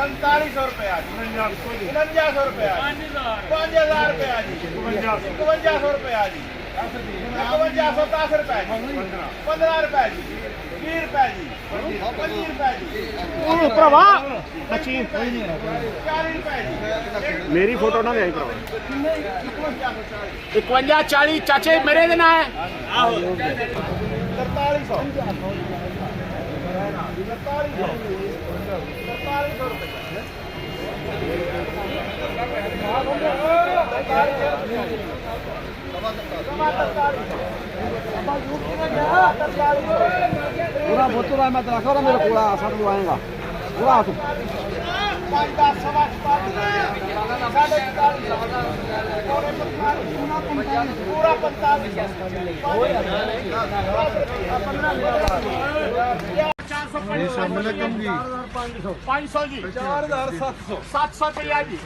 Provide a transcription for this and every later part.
₹4700 रुपया, ₹5100 रुपया, ₹5000 रुपया जी, ₹5100 रुपया जी, 5110 रुपए, 15 रुपए जी, 20 रुपए जी, 25 रुपए जी, ਭਰਾਵਾ 40 रुपए जी, ਮੇਰੀ ਫੋਟੋ ਨਾ ਲਿਆਈ ਭਰਾਵਾ 51 40 ਚਾਚੇ ਮੇਰੇ ਦੇ ਨਾਂ ਹੈ 4300 रुपए पूरा बोतल मैं रखा रहा मेरे पूरा आशा तो आएगा पूरा हाथ 5 10 सवा पूरा 500 जी 4700 700 रुपया जी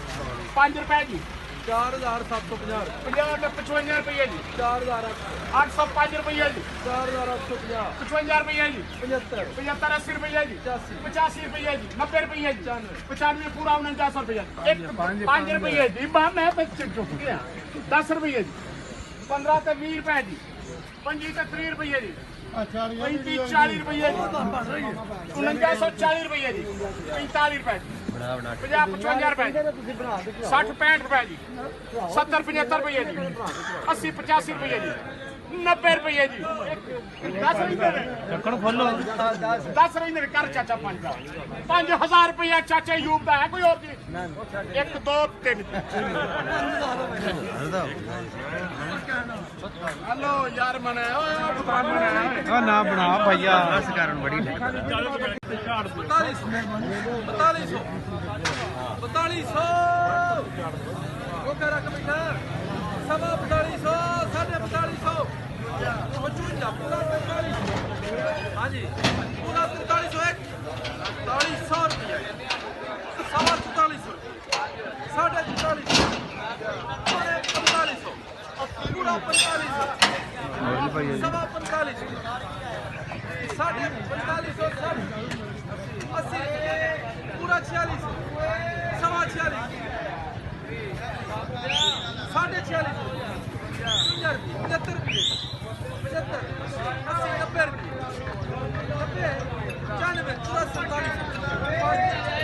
5 रुपए जी 4750 50 55 रुपये जी 805 रुपये जी 4850 55 रुपये जी 75 75 80 रुपये जी 85 रुपये जी 90 रुपये जी 95 पूरा 4900 रुपया एक 5 रुपये जी मैं चुप गया 10 रुपये जी 15 से 20 रुपए जी 25 से 30 रुपये जी 35 40 रुपये जी 4940 रुपये जी 45 रुपए जी 50 55 रुपए 60 65 रुपए जी 70 75 रुपये जी 80 85 रुपये जी 90 रुपये जी 10 ढक्कन खोलो 10 रही कर चाचा 5000 रुपया चाचा यूब का है कोई और जी 1 2 3 हेलो यार मना ना बना भैया कारण बड़ी 4200 वो कह रहा कमिटा सवा 4200 4500 हाँ जी पूरा 4301 4300 रुपया सवा 4400 साढ़े 4400 4500 पूरा 4500 सवा 4500 साढ़े 4500 80 पूरा 4600 सवा 46 साढ़े 46 75 रुपये 75 80 90 रुपये 90 95 पूरा 47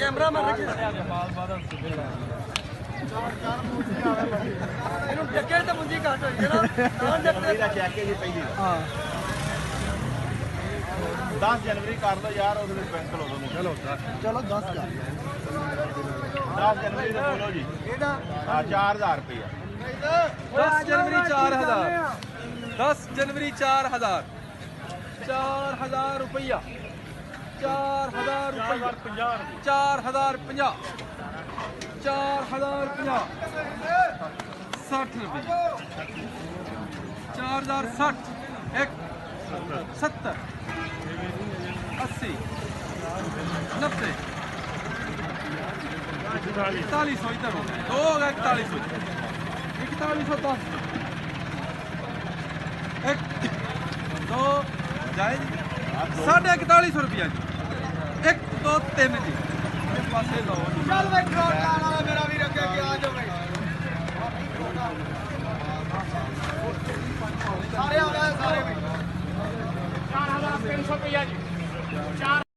कैमरा में रखे जगे तो मुंजी काट होई ना 10 जनवरी कर लो यार उस बैंक लो चलो चलो 10 का 10 जनवरी का बोलो जी हाँ 4000 रुपया 10 जनवरी 4000 10 जनवरी 4000 4000 रुपया 4000 रुपया 4050 4050 60 रुपये 4060 एक 70 80 90 4100 इधर हो गए 2 हो गए 4110 एक 2 जाए 4150 रुपया जी 1 2 3 जी इस पासे लो चल भाई ड्रोन लाना मेरा भी रखे कि आ जाओ भाई सारे आ रहे हैं सारे 4300 रुपया जी 4